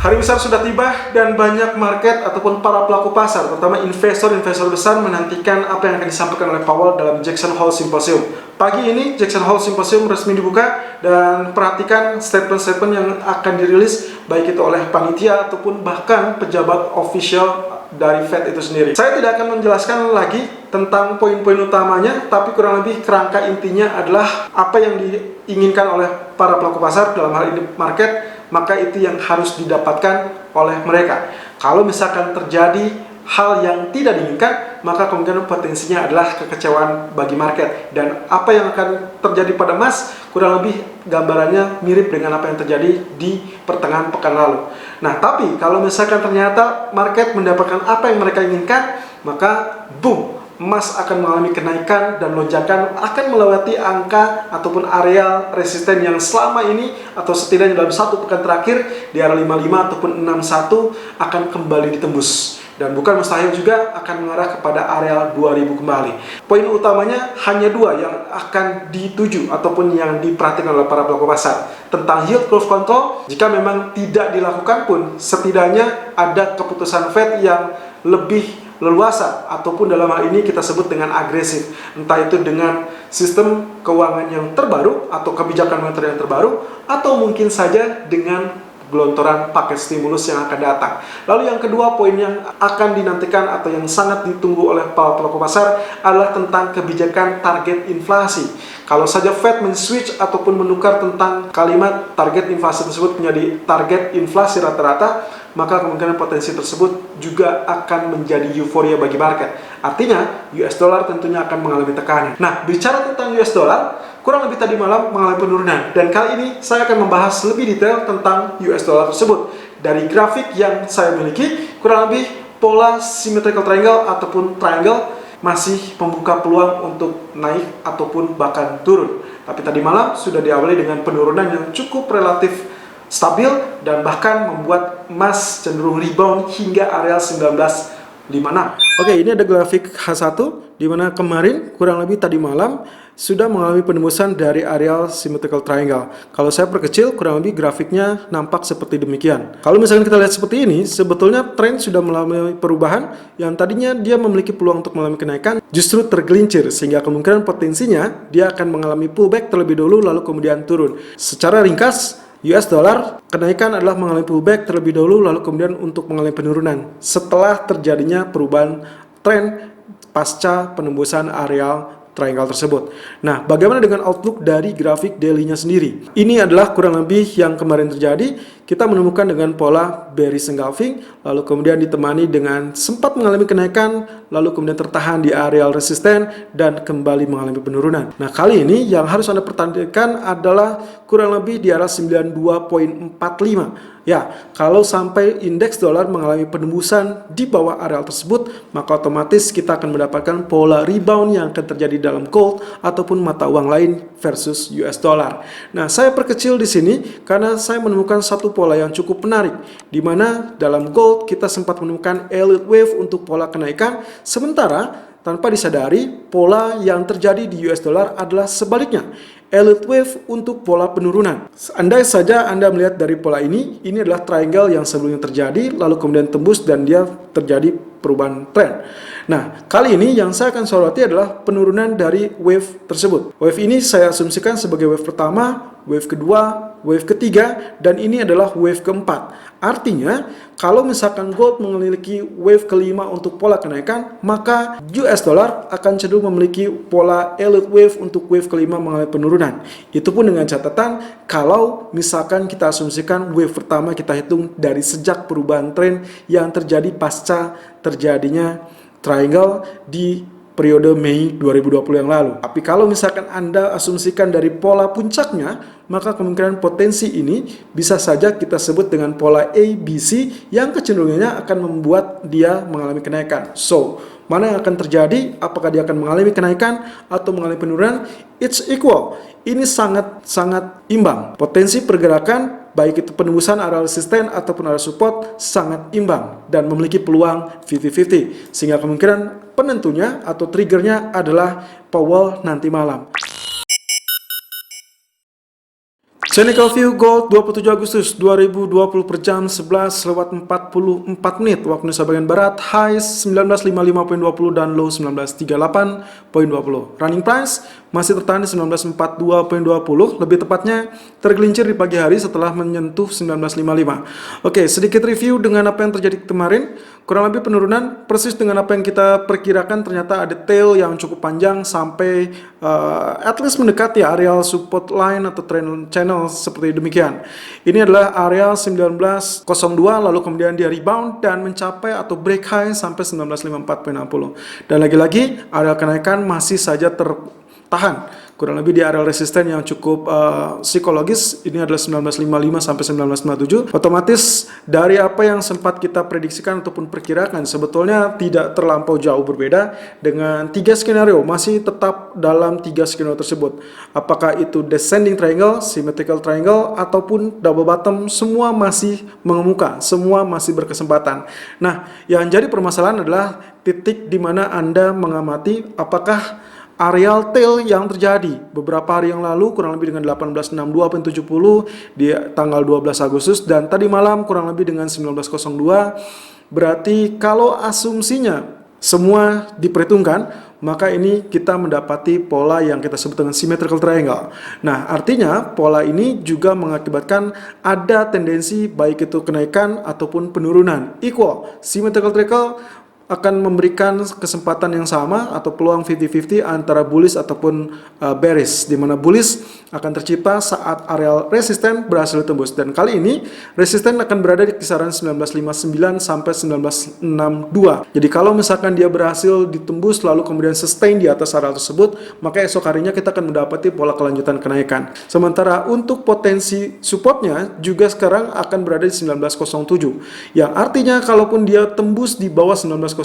Hari besar sudah tiba dan banyak market ataupun para pelaku pasar, terutama investor-investor besar menantikan apa yang akan disampaikan oleh Powell dalam Jackson Hole Symposium. Pagi ini Jackson Hole Symposium resmi dibuka dan perhatikan statement-statement yang akan dirilis baik itu oleh panitia ataupun bahkan pejabat official dari Fed itu sendiri. Saya tidak akan menjelaskan lagi tentang poin-poin utamanya, tapi kurang lebih kerangka intinya adalah apa yang diinginkan oleh para pelaku pasar dalam hal ini market, maka itu yang harus didapatkan oleh mereka. Kalau misalkan terjadi hal yang tidak diinginkan, maka kemungkinan potensinya adalah kekecewaan bagi market. Dan apa yang akan terjadi pada emas, kurang lebih gambarannya mirip dengan apa yang terjadi di pertengahan pekan lalu. Nah, tapi kalau misalkan ternyata market mendapatkan apa yang mereka inginkan, maka boom, emas akan mengalami kenaikan dan lonjakan akan melewati angka ataupun area resisten yang selama ini atau setidaknya dalam satu pekan terakhir di area 55 ataupun 61 akan kembali ditembus. Dan bukan mustahil juga akan mengarah kepada area 2000 kembali. Poin utamanya hanya dua yang akan dituju ataupun yang diperhatikan oleh para pelaku pasar. Tentang yield curve control, jika memang tidak dilakukan pun setidaknya ada keputusan Fed yang lebih leluasa ataupun dalam hal ini kita sebut dengan agresif, entah itu dengan sistem keuangan yang terbaru atau kebijakan moneter yang terbaru, atau mungkin saja dengan gelontoran paket stimulus yang akan datang. Lalu yang kedua, poin yang akan dinantikan atau yang sangat ditunggu oleh para pelaku pasar adalah tentang kebijakan target inflasi. Kalau saja Fed men-switch ataupun menukar tentang kalimat target inflasi tersebut menjadi target inflasi rata-rata, maka kemungkinan potensi tersebut juga akan menjadi euforia bagi market. Artinya, US dollar tentunya akan mengalami tekanan. Nah, bicara tentang US dollar, kurang lebih tadi malam mengalami penurunan. Dan kali ini saya akan membahas lebih detail tentang US dollar tersebut. Dari grafik yang saya miliki, kurang lebih pola symmetrical triangle ataupun triangle masih membuka peluang untuk naik ataupun bahkan turun. Tapi tadi malam sudah diawali dengan penurunan yang cukup relatif stabil dan bahkan membuat emas cenderung rebound hingga area 1956. Oke, ini ada grafik H1 di mana kemarin kurang lebih tadi malam sudah mengalami penembusan dari area symmetrical triangle. Kalau saya perkecil, kurang lebih grafiknya nampak seperti demikian. Kalau misalkan kita lihat seperti ini, sebetulnya tren sudah mengalami perubahan yang tadinya dia memiliki peluang untuk mengalami kenaikan, justru tergelincir sehingga kemungkinan potensinya dia akan mengalami pullback terlebih dahulu lalu kemudian turun. Secara ringkas, US dollar kenaikan adalah mengalami pullback terlebih dahulu lalu kemudian untuk mengalami penurunan setelah terjadinya perubahan tren pasca penembusan area triangle tersebut. Nah, bagaimana dengan outlook dari grafik daily-nya sendiri? Ini adalah kurang lebih yang kemarin terjadi. Kita menemukan dengan pola bearish engulfing, lalu kemudian ditemani dengan sempat mengalami kenaikan, lalu kemudian tertahan di area resisten dan kembali mengalami penurunan. Nah, kali ini yang harus Anda perhatikan adalah kurang lebih di area 92.45. Ya, kalau sampai indeks dolar mengalami penembusan di bawah area tersebut, maka otomatis kita akan mendapatkan pola rebound yang akan terjadi dalam gold ataupun mata uang lain versus US dollar. Nah, saya perkecil di sini karena saya menemukan satu pola yang cukup menarik, di mana dalam gold kita sempat menemukan elite wave untuk pola kenaikan, sementara tanpa disadari pola yang terjadi di US dollar adalah sebaliknya, elite wave untuk pola penurunan. Andai saja Anda melihat dari pola ini adalah triangle yang sebelumnya terjadi, lalu kemudian tembus dan dia terjadi perubahan tren. Nah, kali ini yang saya akan soroti adalah penurunan dari wave tersebut. Wave ini saya asumsikan sebagai wave pertama, wave kedua, wave ketiga, dan ini adalah wave keempat. Artinya, kalau misalkan gold memiliki wave kelima untuk pola kenaikan, maka US dollar akan cenderung memiliki pola elite wave untuk wave kelima mengalami penurunan. Itu pun dengan catatan kalau misalkan kita asumsikan wave pertama kita hitung dari sejak perubahan tren yang terjadi pasca terjadinya triangle di periode Mei 2020 yang lalu. Tapi kalau misalkan Anda asumsikan dari pola puncaknya, maka kemungkinan potensi ini bisa saja kita sebut dengan pola ABC yang kecenderungannya akan membuat dia mengalami kenaikan. So, mana yang akan terjadi? Apakah dia akan mengalami kenaikan atau mengalami penurunan? It's equal. Ini sangat imbang. Potensi pergerakan baik itu penembusan area resisten ataupun area support sangat imbang dan memiliki peluang 50-50. Sehingga kemungkinan penentunya atau triggernya adalah Powell nanti malam. Technical view gold 27 Agustus 2020 per jam 11:44 waktu Indonesia bagian Barat, high 1955.20 dan low 1938.20. Running price masih tertahan di 1942.20, lebih tepatnya tergelincir di pagi hari setelah menyentuh 1955. Oke, sedikit review dengan apa yang terjadi kemarin. Kurang lebih penurunan persis dengan apa yang kita perkirakan. Ternyata ada tail yang cukup panjang sampai at least mendekati areal support line atau trend channel seperti demikian. Ini adalah area 1902, lalu kemudian dia rebound dan mencapai atau break high sampai 1954.60. Dan lagi-lagi area kenaikan masih saja tertahan kurang lebih di area resisten yang cukup psikologis. Ini adalah 1955 sampai 1997. Otomatis dari apa yang sempat kita prediksikan ataupun perkirakan sebetulnya tidak terlampau jauh berbeda dengan 3 skenario, masih tetap dalam 3 skenario tersebut. Apakah itu descending triangle, symmetrical triangle, ataupun double bottom, semua masih mengemuka, semua masih berkesempatan. Nah, yang jadi permasalahan adalah titik di mana Anda mengamati apakah areal tail yang terjadi beberapa hari yang lalu kurang lebih dengan 1862.70 di tanggal 12 Agustus dan tadi malam kurang lebih dengan 1902. Berarti kalau asumsinya semua diperhitungkan, maka ini kita mendapati pola yang kita sebut dengan symmetrical triangle. Nah, artinya pola ini juga mengakibatkan ada tendensi baik itu kenaikan ataupun penurunan. Equal, symmetrical triangle akan memberikan kesempatan yang sama atau peluang 50-50 antara bullish ataupun bearish, di mana bullish akan tercipta saat areal resisten berhasil ditembus, dan kali ini resisten akan berada di kisaran 1959 sampai 1962. Jadi kalau misalkan dia berhasil ditembus lalu kemudian sustain di atas area tersebut, maka esok harinya kita akan mendapati pola kelanjutan kenaikan. Sementara untuk potensi supportnya juga sekarang akan berada di 1907, yang artinya kalaupun dia tembus di bawah 1907,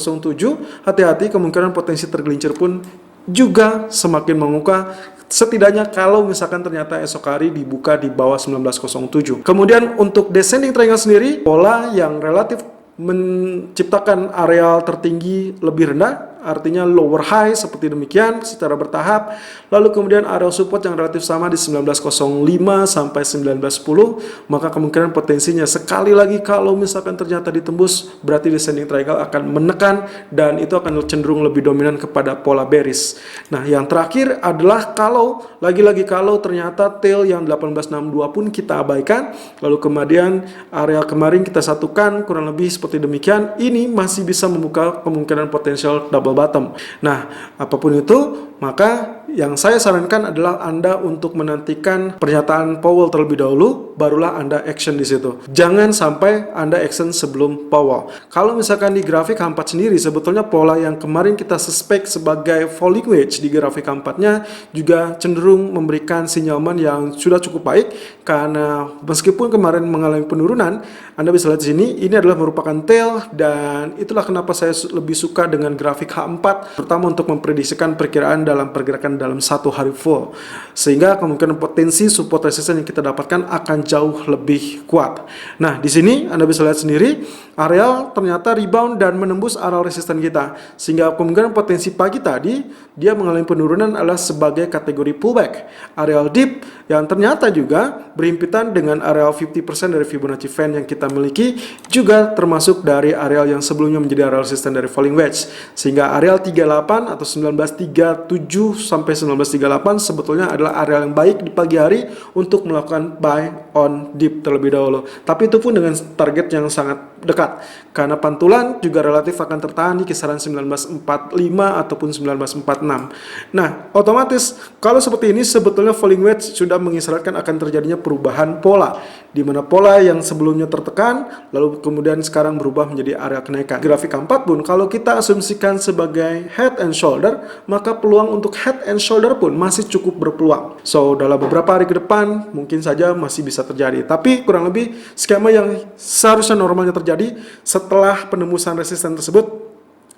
hati-hati, kemungkinan potensi tergelincir pun juga semakin mengemuka, setidaknya kalau misalkan ternyata esok hari dibuka di bawah 1907. Kemudian untuk descending triangle sendiri, pola yang relatif menciptakan areal tertinggi lebih rendah, artinya lower high seperti demikian secara bertahap, lalu kemudian area support yang relatif sama di 1905 sampai 1910, maka kemungkinan potensinya sekali lagi kalau misalkan ternyata ditembus, berarti descending triangle akan menekan dan itu akan cenderung lebih dominan kepada pola bearish. Nah, yang terakhir adalah kalau ternyata tail yang 1862 pun kita abaikan, lalu kemudian area kemarin kita satukan kurang lebih seperti demikian, ini masih bisa membuka kemungkinan potensial double bottom. Nah, apapun itu, maka yang saya sarankan adalah Anda untuk menantikan pernyataan Powell terlebih dahulu, barulah Anda action di situ. Jangan sampai Anda action sebelum Powell. Kalau misalkan di grafik H4 sendiri, sebetulnya pola yang kemarin kita suspek sebagai falling wedge di grafik H4-nya juga cenderung memberikan sinyalman yang sudah cukup baik, karena meskipun kemarin mengalami penurunan, Anda bisa lihat di sini, ini adalah merupakan tail, dan itulah kenapa saya lebih suka dengan grafik H4, terutama untuk memprediksikan perkiraan dalam pergerakan dalam satu hari full, sehingga kemungkinan potensi support resistance yang kita dapatkan akan jauh lebih kuat. Nah, di sini Anda bisa lihat sendiri, areal ternyata rebound dan menembus area resisten kita, sehingga kemungkinan potensi pagi tadi dia mengalami penurunan adalah sebagai kategori pullback. Areal dip yang ternyata juga berhimpitan dengan areal 50% dari Fibonacci fan yang kita miliki, juga termasuk dari areal yang sebelumnya menjadi areal resisten dari falling wedge, sehingga areal 38 atau 1937 sampai 1938 sebetulnya adalah area yang baik di pagi hari untuk melakukan buy on dip terlebih dahulu. Tapi itu pun dengan target yang sangat dekat, karena pantulan juga relatif akan tertahan di kisaran 1945 ataupun 1946. Nah, otomatis kalau seperti ini sebetulnya falling wedge sudah mengisyaratkan akan terjadinya perubahan pola, di mana pola yang sebelumnya tertekan lalu kemudian sekarang berubah menjadi area kenaikan. Grafik keempat pun kalau kita asumsikan sebagai head and shoulder, maka peluang untuk head and shoulder pun masih cukup berpeluang. So, dalam beberapa hari ke depan mungkin saja masih bisa terjadi. Tapi kurang lebih skema yang seharusnya normalnya terjadi setelah penembusan resisten tersebut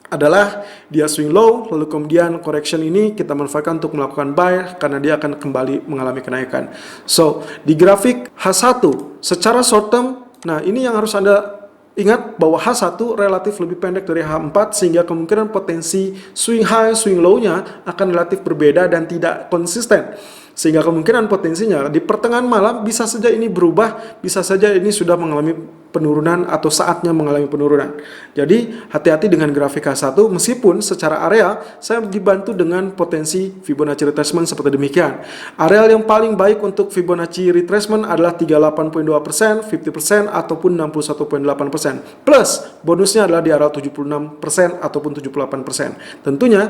adalah dia swing low, lalu kemudian correction ini kita manfaatkan untuk melakukan buy karena dia akan kembali mengalami kenaikan. So, di grafik H1 secara short term, nah ini yang harus Anda Ingat bahwa H1 relatif lebih pendek dari H4 sehingga kemungkinan potensi swing high, swing low-nya akan relatif berbeda dan tidak konsisten. Sehingga kemungkinan potensinya di pertengahan malam bisa saja ini berubah, bisa saja ini sudah mengalami penurunan atau saatnya mengalami penurunan. Jadi hati-hati dengan grafik H1 meskipun secara area saya dibantu dengan potensi Fibonacci retracement seperti demikian. Areal yang paling baik untuk Fibonacci retracement adalah 38.2%, 50% ataupun 61.8%. Plus bonusnya adalah di area 76% ataupun 78%. Tentunya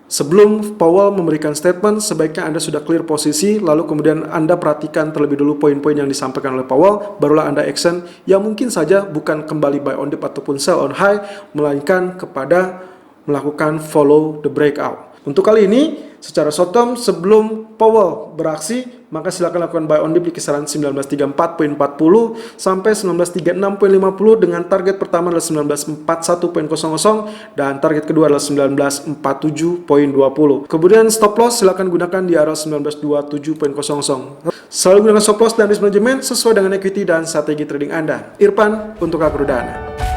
sebelum Powell memberikan statement, sebaiknya Anda sudah clear posisi, lalu kemudian Anda perhatikan terlebih dulu poin-poin yang disampaikan oleh Powell, barulah Anda action yang mungkin saja bukan kembali buy on dip ataupun sell on high, melainkan kepada melakukan follow the breakout. Untuk kali ini, secara short term sebelum Powell beraksi, maka silakan lakukan buy on dip di kisaran 1934.40 sampai 1936.50 dengan target pertama adalah 1941.00 dan target kedua adalah 1947.20. Kemudian stop loss silakan gunakan di area 1927.00. Selalu gunakan stop loss dan risk management sesuai dengan equity dan strategi trading Anda. Irfan untuk Akrodana.